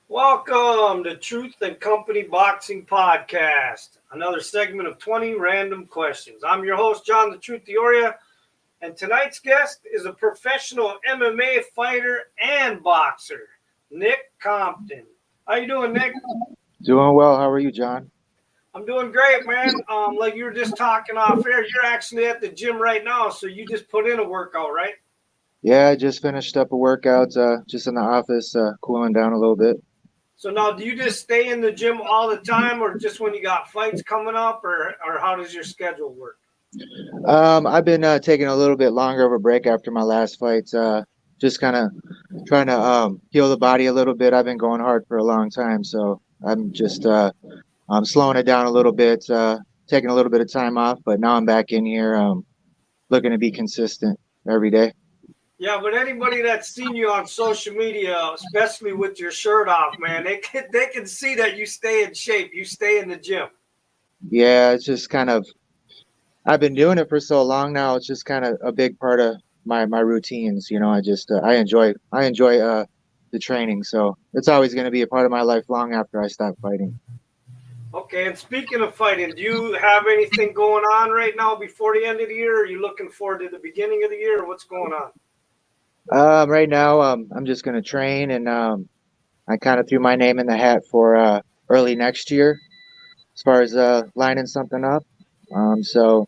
Welcome to Truth and Company Boxing Podcast, another segment of 20 random questions. I'm your host, John the Truth Dioria, and tonight's guest is a professional MMA fighter and boxer, Nick Compton. How you doing, Nick? Doing well. How are you, John? I'm doing great, man. Like you were just talking off air, you're actually at the gym right now, so you just put in a workout, right? Yeah, I just finished up a workout, just in the office, cooling down a little bit. So now, do you just stay in the gym all the time, or just when you got fights coming up, or how does your schedule work? I've been taking a little bit longer of a break after my last fight, just kind of trying to heal the body a little bit. I've been going hard for a long time, so I'm just I'm slowing it down a little bit, taking a little bit of time off, but now I'm back in here, looking to be consistent every day. Yeah, but anybody that's seen you on social media, especially with your shirt off, man, they can see that you stay in shape. You stay in the gym. Yeah, it's just kind of I've been doing it for so long now. It's just kind of a big part of my routines. I just I enjoy the training, so it's always going to be a part of my life long after I stop fighting. Okay, and speaking of fighting, do you have anything going on right now before the end of the year? Or are you looking forward to the beginning of the year? Or what's going on? Right now, I'm just going to train, and I kind of threw my name in the hat for early next year as far as lining something up. So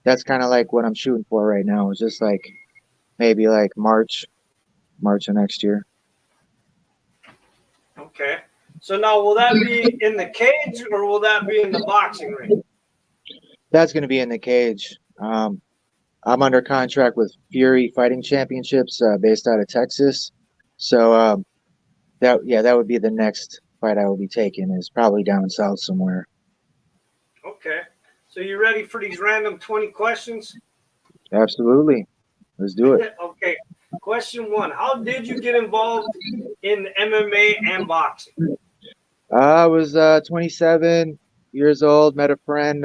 that's kind of like what I'm shooting for right now. It's just like maybe like March of next year. Okay. So now, will that be in the cage or will that be in the boxing ring? That's going to be in the cage. I'm under contract with Fury Fighting Championships, based out of Texas. So that would be the next fight I will be taking, is probably down south somewhere. Okay. So you ready for these random 20 questions? Absolutely. Let's do it. Okay. Question 1. How did you get involved in MMA and boxing? I was 27 years old, met a friend,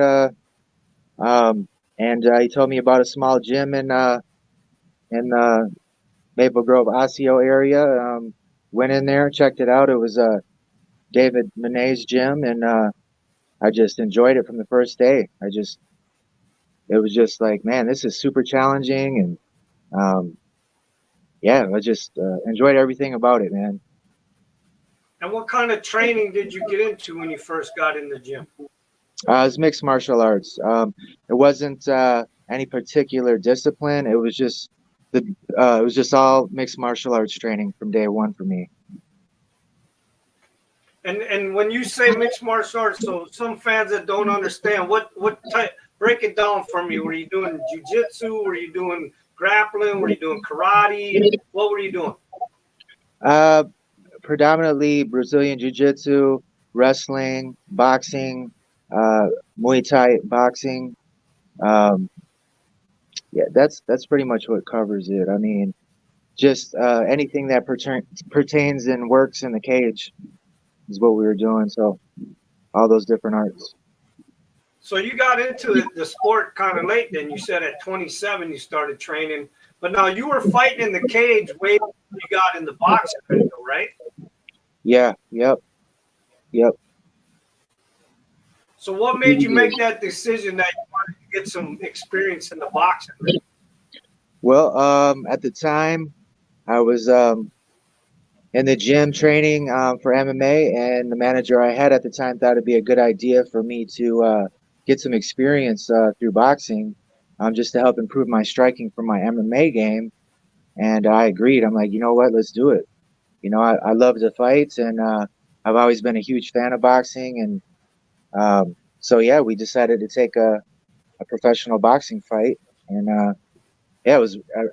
and he told me about a small gym in the Maple Grove Osseo area. Went in there, checked it out. It was David Monet's gym, and I just enjoyed it from the first day. It was just like, man, this is super challenging, and yeah, I just enjoyed everything about it, man. And what kind of training did you get into when you first got in the gym? It was mixed martial arts. It wasn't any particular discipline. It was just all mixed martial arts training from day one for me. And when you say mixed martial arts, so some fans that don't understand, what type, break it down for me. Were you doing jiu-jitsu? Were you doing grappling? Were you doing karate? What were you doing? Predominantly Brazilian jiu-jitsu, wrestling, boxing, Muay Thai boxing. Yeah, that's pretty much what covers it. I mean, just anything that pertains and works in the cage is what we were doing. So all those different arts. So you got into the sport kind of late then. You said at 27 you started training. But now you were fighting in the cage way before you got in the boxing ring, right? Yeah, yep. So what made you make that decision that you wanted to get some experience in the boxing ring? Well, at the time, I was in the gym training for MMA, and the manager I had at the time thought it'd be a good idea for me to get some experience through boxing, just to help improve my striking for my MMA game. And I agreed. I'm like, you know what, let's do it. I love the fights, and I've always been a huge fan of boxing. And so, yeah, we decided to take a professional boxing fight. And yeah,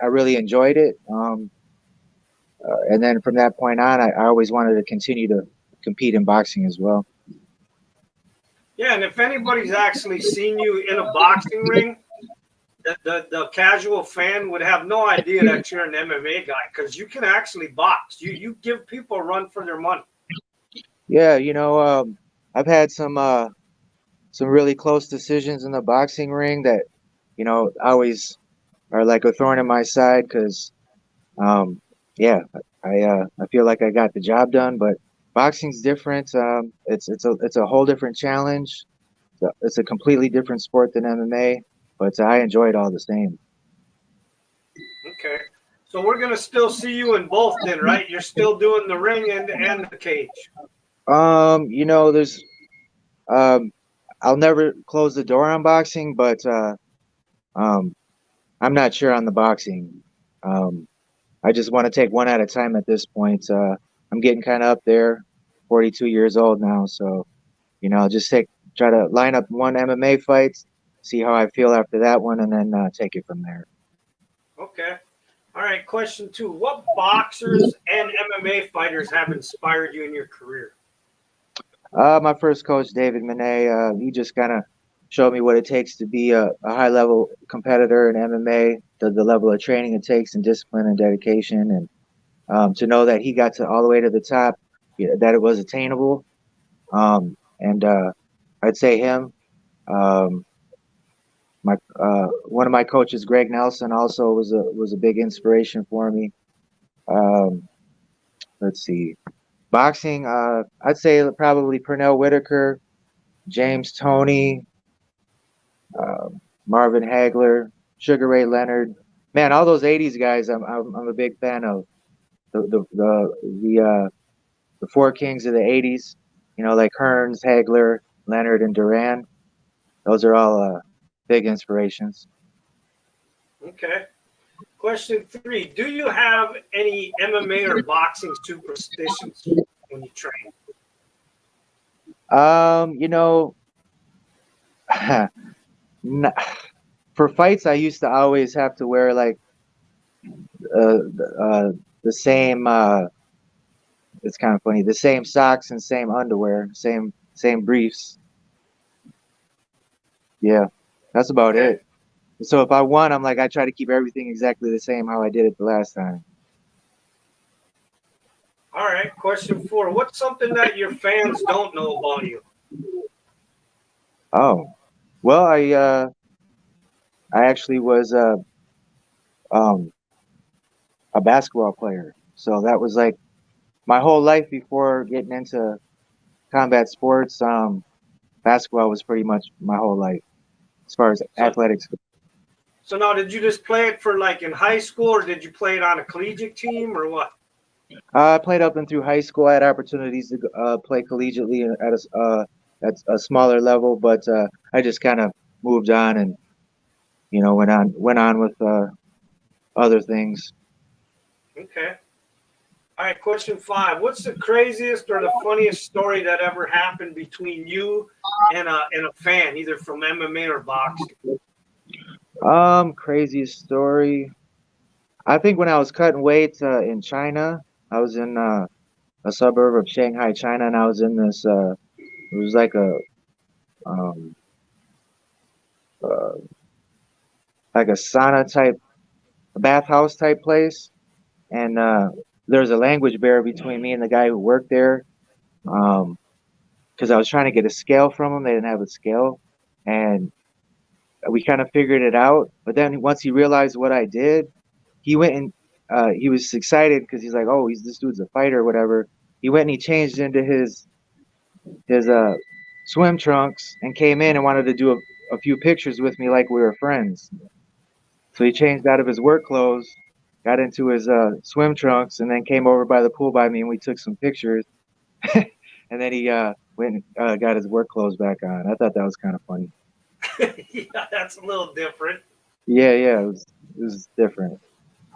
I really enjoyed it. And then from that point on, I always wanted to continue to compete in boxing as well. Yeah, and if anybody's actually seen you in a boxing ring, the casual fan would have no idea that you're an MMA guy because you can actually box. You give people a run for their money. Yeah, I've had some really close decisions in the boxing ring that, always are like a thorn in my side because, um, yeah, I feel like I got the job done, but boxing's different. It's a whole different challenge. It's a completely different sport than MMA, but I enjoy it all the same. Okay. So we're gonna still see you in both then, right? You're still doing the ring and the cage. There's um, I'll never close the door on boxing, but um, I'm not sure on the boxing. Um, I just want to take one at a time at this point. I'm getting kind of up there, 42 years old now, so I'll just try to line up one MMA fight, see how I feel after that one, and then take it from there. Okay. All right. Question two: what boxers and MMA fighters have inspired you in your career? My first coach, David Manet, he just kind of showed me what it takes to be a high level competitor in MMA, the level of training it takes and discipline and dedication, and to know that he got to all the way to the top, that it was attainable. And I'd say him. Um, my One of my coaches, Greg Nelson, also was a big inspiration for me. Um, let's see, boxing. I'd say probably Pernell Whitaker, James Toney, uh, Marvin Hagler, Sugar Ray Leonard. Man, all those '80s guys, I'm a big fan of. The four kings of the '80s, like Hearns, Hagler, Leonard, and Duran. Those are all big inspirations. Okay. Question three: do you have any MMA or boxing superstitions when you train? Um, you know, for fights, I used to always have to wear like uh, the same. It's kind of funny. The same socks and same underwear, same briefs. Yeah, that's about Okay. it. So if I won, I'm like I try to keep everything exactly the same how I did it the last time. All right. Question four: what's something that your fans don't know about you? Oh, well, I actually was um a basketball player, so that was like my whole life before getting into combat sports. Basketball was pretty much my whole life as far as So, athletics. so now, did you just play it for like in high school, or did you play it on a collegiate team, or what? I played up and through high school. I had opportunities to play collegiately at a smaller level, but I just kind of moved on and went on with other things. Okay. All right. Question five: what's the craziest or the funniest story that ever happened between you and a fan, either from MMA or boxing? Craziest story. I think when I was cutting weight in China, I was in a suburb of Shanghai, China, and I was in this. It was like um, uh, a sauna type, a bathhouse type place, and there was a language barrier between me and the guy who worked there. Because I was trying to get a scale from him, they didn't have a scale, and we kind of figured it out. But then once he realized what I did, he went and he was excited because he's like, "Oh, this dude's a fighter, or whatever." He went and he changed into his swim trunks and came in and wanted to do a few pictures with me like we were friends. So he changed out of his work clothes, got into his swim trunks, and then came over by the pool by me and we took some pictures. And then he went and got his work clothes back on. I thought that was kind of funny. Yeah, that's a little different. Yeah, it was different.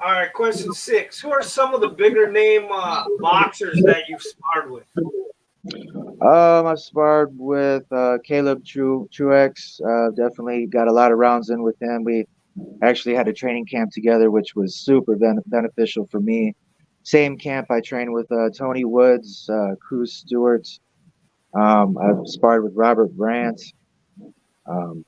All right, question six. Who are some of the bigger name boxers that you've sparred with? I sparred with Caleb Truex. Definitely got a lot of rounds in with him. We actually had a training camp together, which was super beneficial for me. Same camp I trained with Tony Woods, Cruz Stewart. I've sparred with Robert Brandt. Um,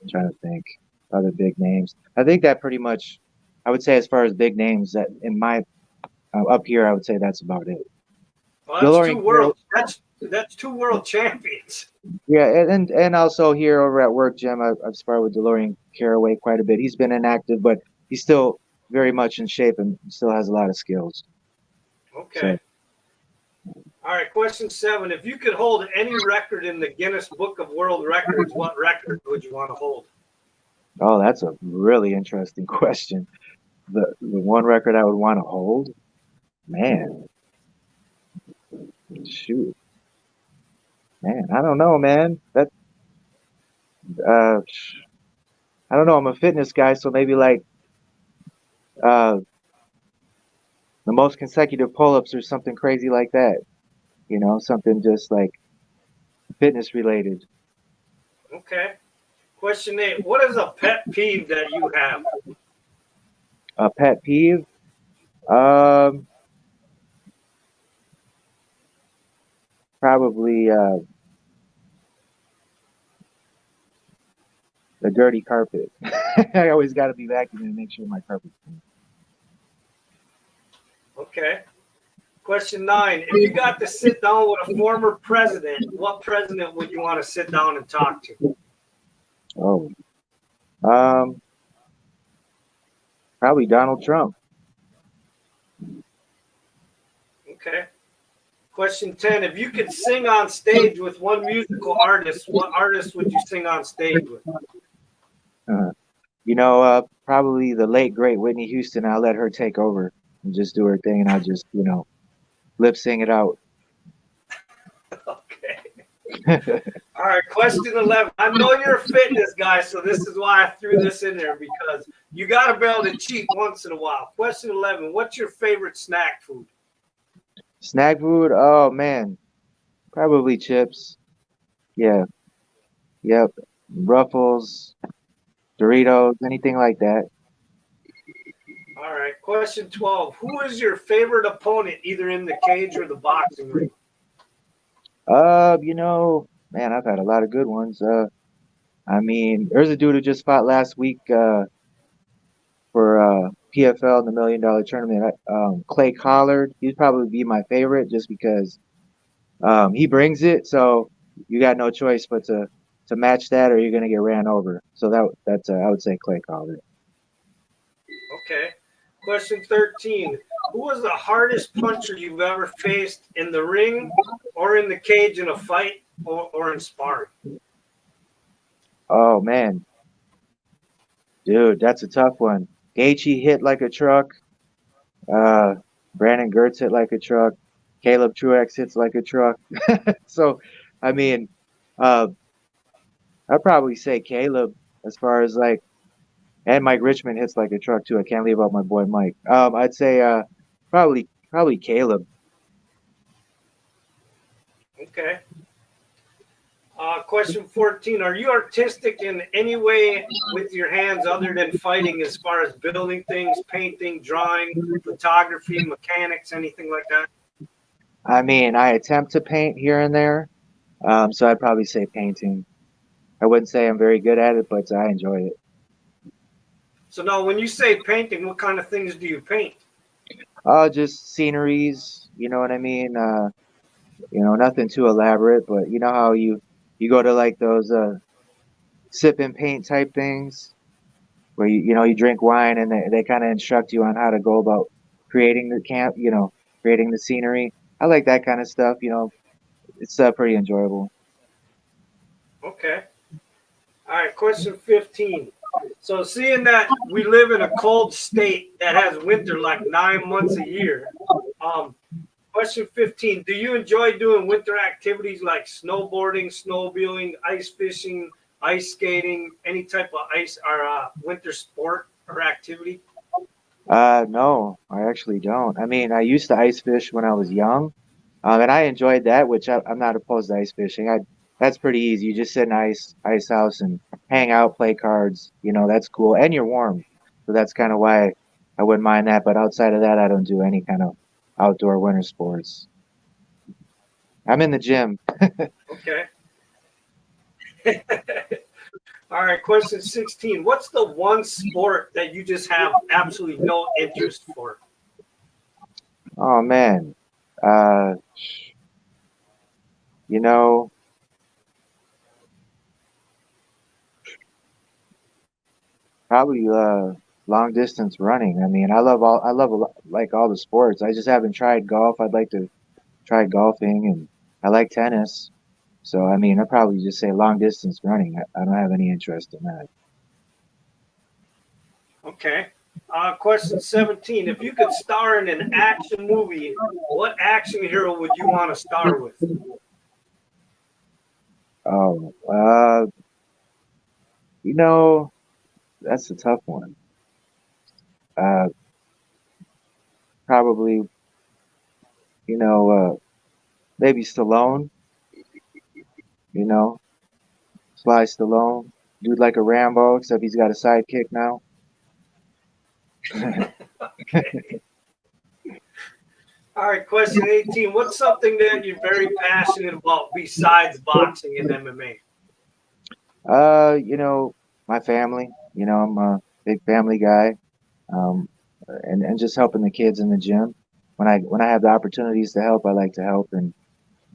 I'm trying to think other big names. I think that pretty much, I would say, as far as big names that in my up here, I would say that's about it. Well, that's two DeLorean Carroll, world. That's two world champions. yeah, and also here over at work, Jim, I've sparred with DeLorean Caraway quite a bit. He's been inactive, but he's still very much in shape and still has a lot of skills. Okay. So, All right. Question 7. If you could hold any record in the Guinness Book of World Records, what record would you want to hold? oh, that's a really interesting question. The one record I would want to hold, man, shoot, man, I don't know, man. Uh, I don't know. I'm a fitness guy, so maybe like uh, the most consecutive pull-ups or something crazy like that. Something just like fitness related. Okay. Question 8. What is a pet peeve that you have? A pet peeve, um, probably the dirty carpet. I always got to be vacuuming to make sure my carpet's clean. Okay. Question 9. If you got to sit down with a former president, what president would you want to sit down and talk to? Oh, um, probably Donald Trump. Okay. Question 10. If you could sing on stage with one musical artist, what artist would you sing on stage with? Uh, probably the late great Whitney Houston. I'll let her take over and just do her thing, and I'll just lip sing it out. Okay. All right. Question 11. I know you're a fitness guy, so this is why I threw this in there because you got to be able to cheat once in a while. Question 11. What's your favorite snack food? Snack food? Oh man, probably chips. Yeah, yep. Ruffles, Doritos, anything like that. All right. Question 12. Who is your favorite opponent, either in the cage or the boxing ring? Man, I've had a lot of good ones. I mean, there's a dude who just fought last week for PFL in the $1 million tournament. Clay Collard, he'd probably be my favorite just because he brings it. So you got no choice but to match that, or you're gonna get ran over. So that's I would say Clay Collard. Okay. Question 13. Who was the hardest puncher you've ever faced in the ring or in the cage in a fight or in sparring? Oh man, dude, that's a tough one. Gaethje hit like a truck. Uh, Brandon Gertz hit like a truck. Caleb Truex hits like a truck. So, I mean, uh, I'd probably say Caleb as far as like, and Mike Richmond hits like a truck too. I can't leave out my boy Mike. I'd say probably Caleb. Okay. Question 14. Are you artistic in any way with your hands other than fighting as far as building things, painting, drawing, photography, mechanics, anything like that? I mean, I attempt to paint here and there. So I'd probably say painting. I wouldn't say I'm very good at it, but I enjoy it. So now when you say painting, what kind of things do you paint? Just sceneries, you know what I mean? Nothing too elaborate, but you know how you go to like those sip and paint type things where you drink wine and they kind of instruct you on how to go about creating the camp, creating the scenery. I like that kind of stuff, it's pretty enjoyable. Okay. All right. Question 15. So seeing that we live in a cold state that has winter like 9 months a year, question 15, do you enjoy doing winter activities like snowboarding, snowmobiling, ice fishing, ice skating, any type of ice or winter sport or activity? No, I actually don't. I mean, I used to ice fish when I was young, and I enjoyed that, which I'm not opposed to ice fishing. That's pretty easy. You just sit in ice house and hang out, play cards. That's cool, and you're warm, so that's kind of why I wouldn't mind that. But outside of that, I don't do any kind of outdoor winter sports. I'm in the gym. Okay. All right, question 16. What's the one sport that you just have absolutely no interest for? Oh man, uh, you know, probably long distance running. I mean, I love like all the sports. I just haven't tried golf. I'd like to try golfing, and I like tennis. So I mean, I'd probably just say long distance running. I don't have any interest in that. Okay. Question 17. If you could star in an action movie, what action hero would you want to star with? Oh, you know, that's a tough one. Uh, Probably, you know, maybe Stallone. You know, Sly Stallone, dude like a Rambo, except he's got a sidekick now. Okay. All right, question 18. What's something that you're very passionate about besides boxing and MMA? You know, my family. You know, I'm a big family guy. Um, and just helping the kids in the gym. When I have the opportunities to help, I like to help and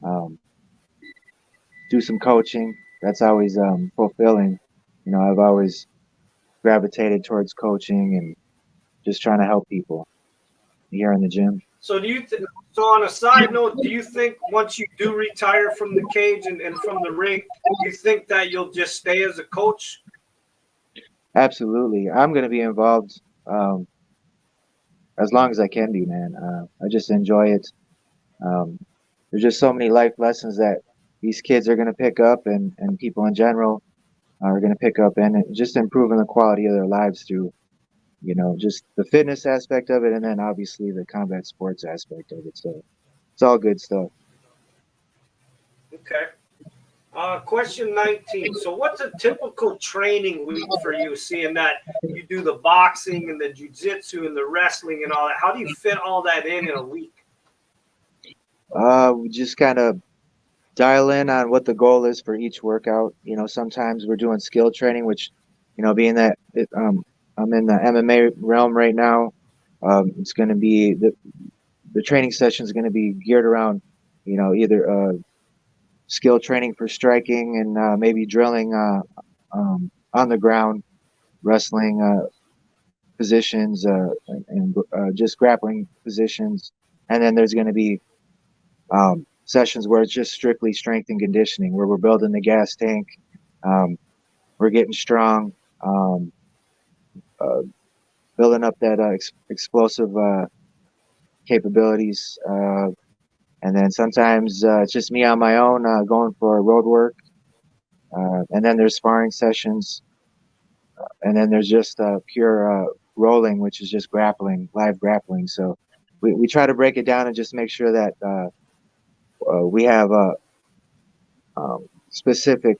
um, do some coaching. That's always fulfilling. You know, I've always gravitated towards coaching and just trying to help people here in the gym. So so on a side note, do you think once you do retire from the cage and from the ring, you think that you'll just stay as a coach? Absolutely, I'm going to be involved as long as I can be, man. I just enjoy it. Um, there's just so many life lessons that these kids are going to pick up, and people in general are going to pick up, and just improving the quality of their lives through, you know, just the fitness aspect of it, and then obviously the combat sports aspect of it. So it's all good stuff. Okay. Question 19. So, what's a typical training week for you, seeing that you do the boxing and the jujitsu and the wrestling and all that? How do you fit all that in a week? We just kind of dial in on what the goal is for each workout. You know, sometimes we're doing skill training, which, you know, being that I'm in the MMA realm right now, it's going to be the training session is going to be geared around, you know, either skill training for striking and maybe drilling on the ground, wrestling positions and just grappling positions. And then there's going to be sessions where it's just strictly strength and conditioning, where we're building the gas tank, um, we're getting strong, um, uh, building up that explosive capabilities. And then sometimes it's just me on my own going for road work. And then there's sparring sessions. And then there's just pure rolling, which is just grappling, live grappling. So we try to break it down and just make sure that we have specific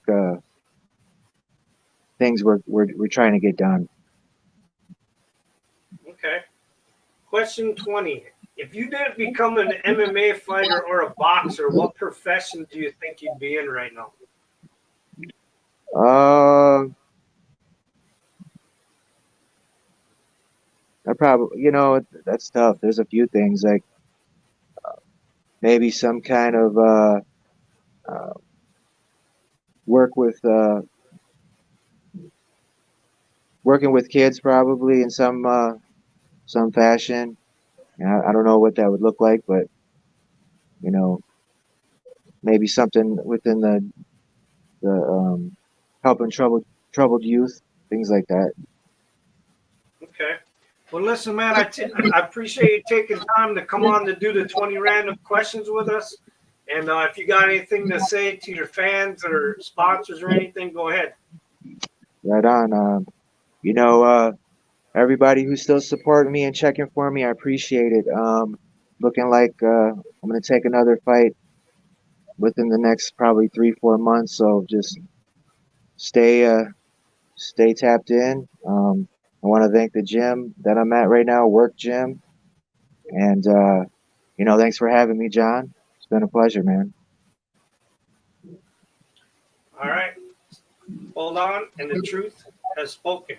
things we're trying to get done. Okay. Question 20. If you didn't become an MMA fighter or a boxer, what profession do you think you'd be in right now? Uh, I probably, you know, that's tough. There's a few things like maybe some kind of uh, work with working with kids, probably in some fashion. I don't know what that would look like, but you know, maybe something within the helping troubled youth, things like that. Okay. Well, listen, man, I appreciate you taking time to come on to do the 20 random questions with us. And if you got anything to say to your fans or sponsors or anything, go ahead. Right on. You know, everybody who's still supporting me and checking for me, I appreciate it. Looking like I'm gonna take another fight within the next probably 3 4 months. So just stay stay tapped in. I want to thank the gym that I'm at right now, Work Gym, and you know, thanks for having me, John. It's been a pleasure, man. Hold on, and the truth has spoken.